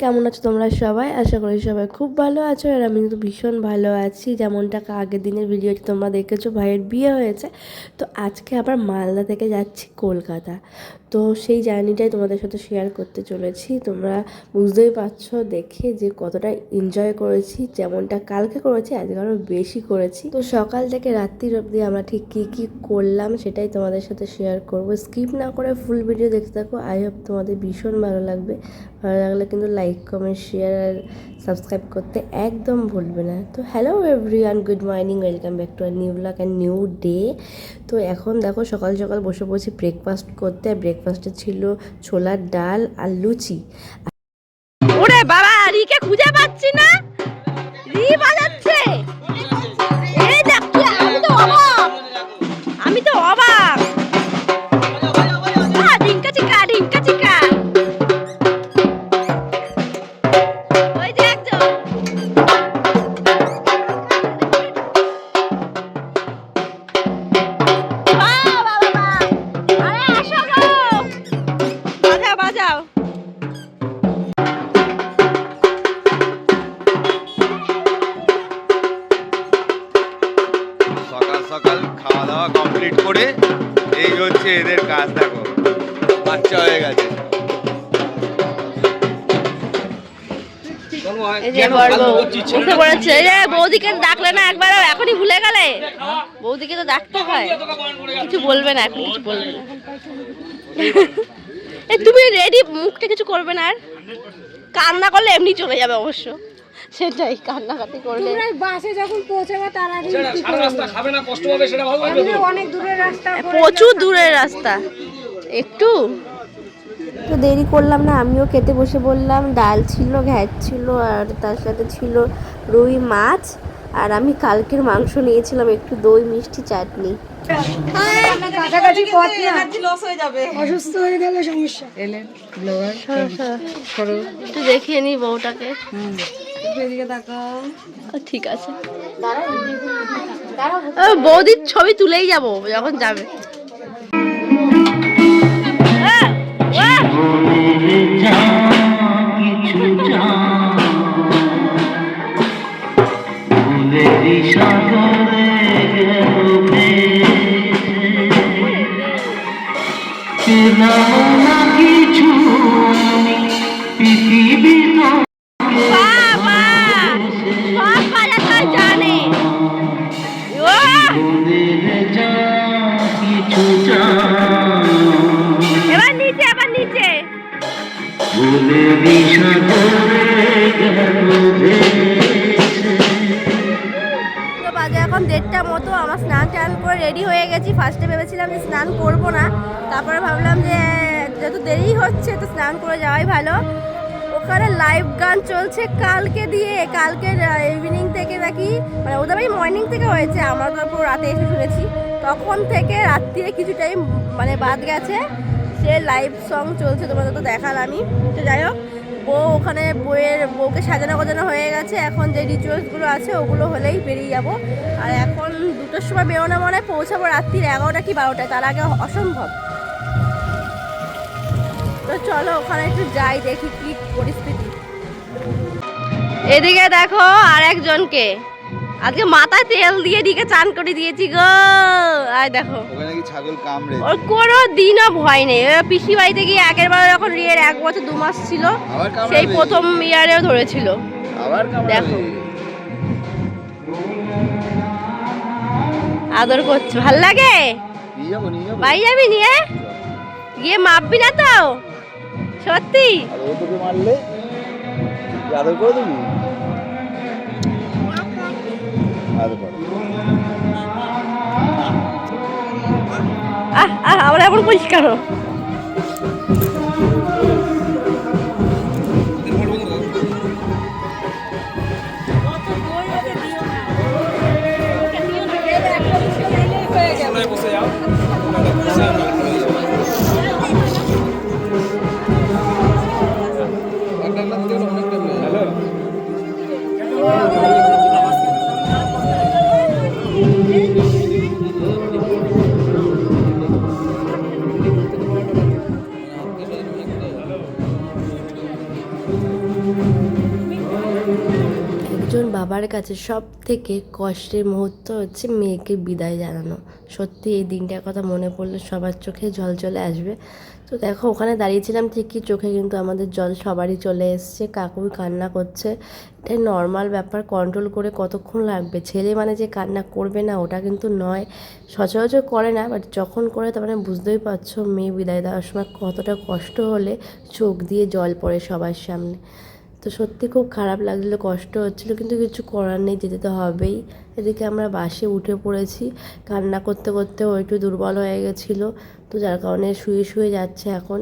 কেমন আছো তোমরা সবাই? আশা করি সবাই খুব ভালো আছো। আর আমি কিন্তু ভীষণ ভালো আছি। যেমনটা আগের দিনের ভিডিওটি তোমরা দেখেছো, ভাইয়ের বিয়ে হয়েছে। তো আজকে আবার মালদা থেকে যাচ্ছি কলকাতা। তো সেই জার্নিটাই তোমাদের সাথে শেয়ার করতে চলেছি। তোমরা বুঝতেই পারছো দেখে যে কতটা এনজয় করেছি। যেমনটা কালকে করেছি, আজকে আরও বেশি করেছি। তো সকাল থেকে রাত্রির অবধি আমরা ঠিক কী কী করলাম সেটাই তোমাদের সাথে শেয়ার করব। স্কিপ না করে ফুল ভিডিও দেখতে থাকো। আই হোপ তোমাদের ভীষণ ভালো লাগবে। ভালো লাগলে কিন্তু লাইক, কমেন্ট, শেয়ার আর সাবস্ক্রাইব করতে একদম ভুলবে না। তো hello everyone, good morning, welcome back to our new blog and new day. তো এখন দেখো সকাল সকাল বসে পড়েছি ব্রেকফাস্ট করতে। আর ব্রেকফাস্টে ছিল ছোলার ডাল আর লুচি। ওরে বাবা, রিকে খুঁজে পাচ্ছি না। রি বাজাচ্ছে। এই দেখ, আমি তো অবাক। ঢিঙ্কা চিকা, ঢিঙ্কা চিকা। ওই যে একজন। আরে আসো গো। বাজাও বাজাও। সকাল খাওয়া দাওয়া কমপ্লিট করে এই হচ্ছে এদের কাজ। দেখো বাচ্চা হয়ে গেছে। বৌদিকে ডাকলে না একবার, এখনই ভুলে গেলে? বৌদিকে তো ডাকতে হয়। কিছু বলবে না এখন, কিছু বলবে না। তুমি রেডি, মুখটা কিছু করবে না। আর কান্না করলে এমনি চলে যাবে অবশ্য। সেটাই, কান্নাকাটি করলে। বাসে যখন পৌঁছাবে তার আগে খাবে না, কষ্ট হবে, সেটা ভালো লাগবে। অনেক দূরের রাস্তা, প্রচুর দূরের রাস্তা। একটু তো দেরি করলাম না, আমিও খেতে বসে বললাম। ডাল ছিল, ঘ্যাট ছিল, আর তার সাথে ছিল রুই মাছ। আর আমি কালকের মাংস নিয়েছিলাম, একটু দই, মিষ্টি, চাটনি। কাছাকাছি পথ না, অসুস্থ হয়ে গেলে সমস্যা। একটু দেখিয়ে নি বউটাকে। ঠিক আছে, বৌদির ছবি তুলেই যাবো যখন যাবে। এবার নিচে, এবার নিচে। তো বাজে এখন 1:30 মতো। আমার স্নান টান করে রেডি হয়ে গেছি। ফার্স্টে ভেবেছিলাম যে স্নান করবো না, তারপরে ভাবলাম যে যেহেতু দেরি হচ্ছে তো স্নান করে যাওয়াই ভালো। ওখানে লাইভ গান চলছে কালকে দিয়ে, কালকের ইভিনিং থেকে নাকি, মানে ওদের বাড়ি মর্নিং থেকে হয়েছে, আমরা তো পুরো রাতে এসে শুনেছি। তখন থেকে রাত্রিরে কিছু টাইম মানে বাদ গেছে, সে লাইভ সং চলছে, তোমাদের তো দেখালামই। তো যাই হোক, ওখানে বউকে সাজানো গোজানো হয়ে গেছে। এখন যে রিচুয়ালসগুলো আছে ওগুলো হলেই বেরিয়ে যাব। আর এখন 2টোর সময় বেরোনো, মনে হয় পৌঁছাবো রাত্রির 11টা কি 12টায়, তার আগে অসম্ভব। তো চলো ওখানে একটু যাই, দেখি কি পরিস্থিতি। এদিকে দেখো আর একজনকে আজকে মাথায় তেল দিয়ে দিকে চান করে দিয়েছি গো। আর দেখো ওখানে কি ছাগল কামড়ে? ওর কোনো দিনও ভয় নেই। পিসি বাড়িতে গিয়ে আগের বার যখন রিয়ের 1 বছর 2 মাস ছিল, সেই প্রথম ইয়ারেও ধরেছিল। দেখো আদর করছে, ভাল লাগে। বাড়ি যাবি নিয়ে গিয়ে মাপবি না তো? সত্যি মারলে আদর করে দিবি? আমরা এখন পরিষ্কার। একজন বাবার কাছে সব থেকে কষ্টের মুহূর্ত হচ্ছে মেয়েকে বিদায় জানানো। সত্যি এই দিনটার কথা মনে পড়লে সবার চোখে জল চলে আসবে। তো দেখো ওখানে দাঁড়িয়েছিলাম ঠিকই, চোখে কিন্তু আমাদের জল সবারই চলে এসছে। কাকুই কান্না করছে, এটা নর্মাল ব্যাপার, কন্ট্রোল করে কতক্ষণ লাগবে। ছেলে মানে যে কান্না করবে না ওটা কিন্তু নয়, সচরাচর করে না, বাট যখন করে তার মানে বুঝতেই পারছো মেয়ে বিদায় দেওয়ার সময় কতটা কষ্ট হলে চোখ দিয়ে জল পড়ে সবার সামনে। তো সত্যি খুব খারাপ লাগছিলো, কষ্ট হচ্ছিলো, কিন্তু কিছু করার নেই, যেতে তো হবেই। এদিকে আমরা বাসে উঠে পড়েছি, কান্না করতে করতে ও একটু দুর্বল হয়ে গেছিলো, তো যার কারণে শুয়ে শুয়ে যাচ্ছে এখন।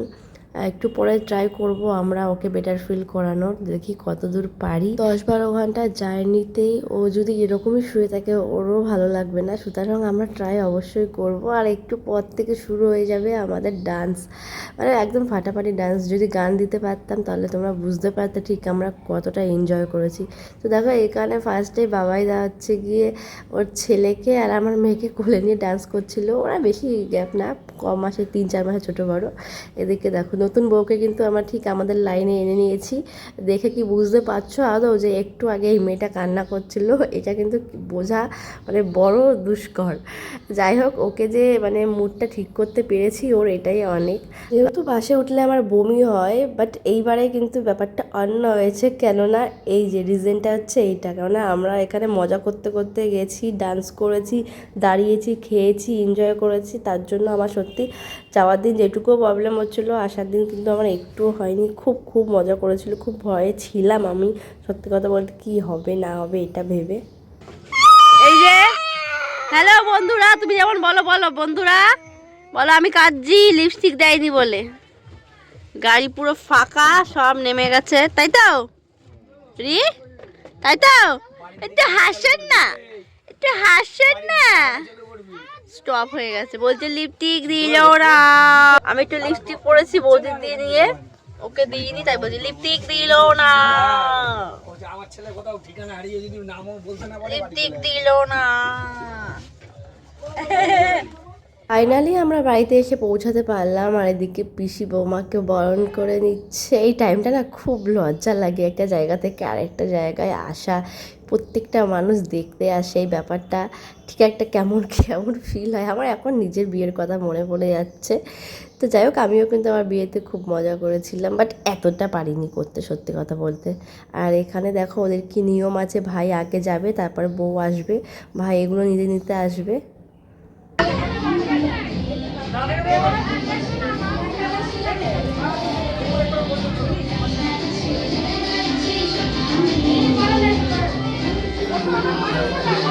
একটু পরে ট্রাই করব আমরা ওকে বেটার ফিল করানোর, দেখি কত দূর পারি। 10-12 ঘন্টা জার্নিতেই ও যদি এরকমই শুয়ে থাকে ওরও ভালো লাগবে না, সুতরাং আমরা ট্রাই অবশ্যই করব। আর একটু পর থেকে শুরু হয়ে যাবে আমাদের ডান্স, মানে একদম ফাটাফাটি ডান্স। যদি গান দিতে পারতাম তাহলে তোমরা বুঝতে পারতে ঠিক আমরা কতটা এনজয় করেছি। তো দেখো এখানে ফার্স্টে বাবাই হচ্ছে গিয়ে ওর ছেলেকে আর আমার মেয়েকে কোলে নিয়ে ডান্স করছিল। ওরা বেশি গ্যাপ না, কম মাসে 3-4 মাসে ছোটো বড়ো। এদিকে দেখো নতুন বউকে কিন্তু আমরা ঠিক আমাদের লাইনে এনে নিয়েছি। দেখে কি বুঝতে পারছো আদৌ যে একটু আগে এই মেয়েটা কান্না করছিল? এটা কিন্তু বোঝা মানে বড় দুষ্কর। যাই হোক, ওকে যে মানে মুডটা ঠিক করতে পেরেছি ওর এটাই অনেক। যেহেতু বাসে উঠলে আমার বমি হয়, বাট এইবারে কিন্তু ব্যাপারটা অন্য হয়েছে। কেননা এই যে রিজনটা হচ্ছে এইটা, কেননা আমরা এখানে মজা করতে করতে গেছি, ডান্স করেছি, দাঁড়িয়েছি, খেয়েছি, এনজয় করেছি। তার জন্য আমার সত্যি যাওয়ার দিন যেটুকুও প্রবলেম হচ্ছিলো আসার দিন কিন্তু আমার একটুও হয়নি। খুব খুব মজা করেছিল, খুব ভয়ে ছিলাম আমি সত্যি কথা বলতে, কি হবে না হবে এটা ভেবে। এই যে হ্যালো বন্ধুরা, তুমি যেমন বলো বলো বন্ধুরা বলো, আমি কাঁদছি লিপস্টিক দেয়নি বলে। গাড়ি পুরো ফাঁকা, সব নেমে গেছে, তাই তো রি? তাই তো? একটু হাসেন না, একটু হাসেন না। স্টপ হয়ে গেছে, বলছে লিপস্টিক দিল না। আমি একটু লিপস্টিক পরেছি বৌদির দিয়ে নিয়ে, ওকে দিইনি, তাই বলছি লিপস্টিক দিল না, আমার ছেলে কোথাও ঠিকানা হারিয়ে যদি নামও বলতে না পারে, লিপস্টিক দিল না। ফাইনালি আমরা বাড়িতে এসে পৌঁছাতে পারলাম, আর এদিকে পিসি বৌমাকে বরণ করে নিচ্ছে। এই টাইমটা না খুব লজ্জা লাগে, একটা জায়গা থেকে আরেকটা জায়গায় আসা, প্রত্যেকটা মানুষ দেখতে আসে, এই ব্যাপারটা ঠিক একটা কেমন কেমন ফিল হয়। আমার এখন নিজের বিয়ের কথা মনে পড়ে যাচ্ছে। তো যাই হোক, আমিও কিন্তু আমার বিয়েতে খুব মজা করেছিলাম, বাট এতটা পারিনি করতে সত্যি কথা বলতে। আর এখানে দেখো ওদের কি নিয়ম আছে, ভাই আগে যাবে, তারপর বউ আসবে, ভাই এগুলো নিতে নিতে আসবে।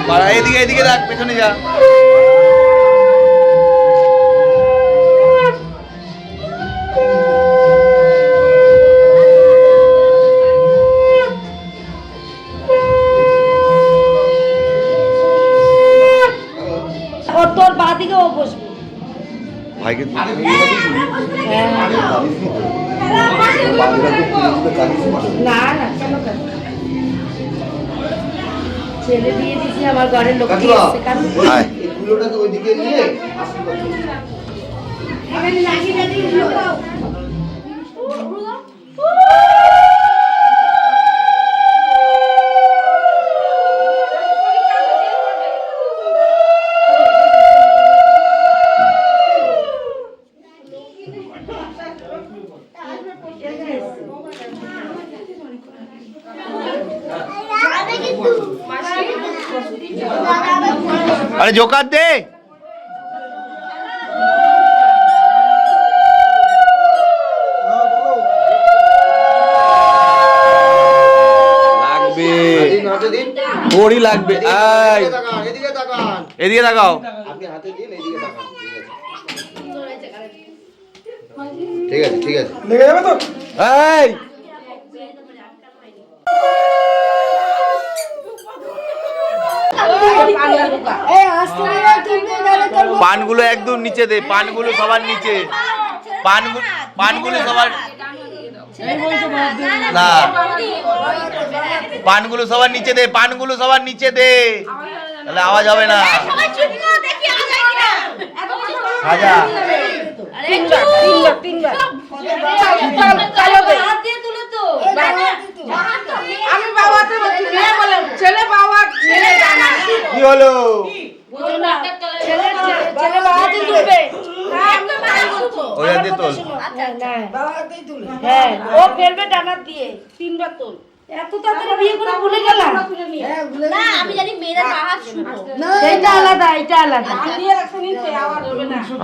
পাড়া এদিকে এদিকে রাখ, পেছনে যা। তোর বা দিকে ও বসবে। ভাইকে না না, কেন কেন ছেলে দিয়ে দিছি, আমার ঘরের লোক দিয়ে এসছে। কারণ ওইদিকে নিয়ে এখানে লাগিয়ে লাগিয়ে দিল। আরে জোকার দে। লাগবে ওরই লাগবে। এদিকে তাকাও, ঠিক আছে ঠিক আছে, লেগে যাবে তো। এই পানগুলো একদম নিচে দে, পানগুলো সবার নিচে, পানগুলো সবার না, পানগুলো সবার নিচে দে, পানগুলো সবার নিচে দে, তাহলে আওয়াজ হবে না। সাজা আমি বাবাতে বলছি, মেয়ে বলে হলো? ছেলে বাবাতে তুলবে। ওই হাতে তোল। হ্যাঁ, ও ফেলবে ডানা দিয়ে 3 বার তোল। এত তাড়াতাড়ি বিয়ে করে ভুলে গেলাম। না আমি জানি মেয়েরা পা হাত শুভ। এটা আলাদা, এটা আলাদা।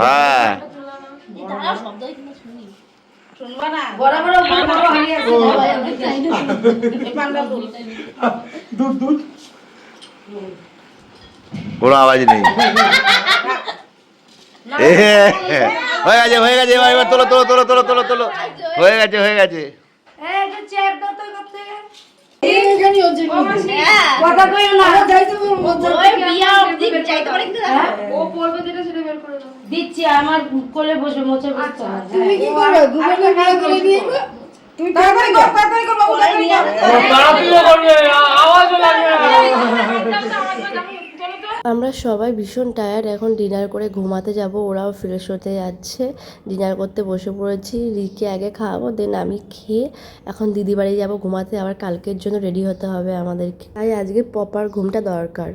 হ্যাঁ দাঁড়াও শব্দ কিন্তু শুনি। শুনবা না? বড় বড় হাড়ি আছে। এই পান্ডা তুল। কোনো আওয়াজ নেই। হয়ে গেছে এবার তোলো তোলো তোলো তোলো তোলো তোলো হয়ে গেছে এই যে চেয়ার দাও তো করতে। হ্যাঁ কথা কইও না। ওই বিয়া অবধি যাইতে পারে কিন্তু দাঁড়াও। ও পড়বে যেটা সেটা বের করে দাও। দিচ্ছি আমার কোলে বসে মোচে বসতে হবে। তুমি কি করবে? দুপুরে বিয়ে করে নিয়ে গো? তুমি তাড়াতাড়ি কর বাবু, তাড়াতাড়ি কর। তাড়াতাড়ি করবে, আওয়াজও লাগবে না। আমরা সবাই ভীষণ টায়ার্ড, এখন ডিনার করে ঘুমাতে যাব। ওরাও ফ্রেশ হতে যাচ্ছে, ডিনার করতে বসে পড়েছি। রিকে আগে খাওয়াবো, দেন আমি খেয়ে এখন দিদি বাড়ি যাবো ঘুমাতে। আবার কালকের জন্য রেডি হতে হবে আমাদেরকে, তাই আজকে প্রপার ঘুমটা দরকার।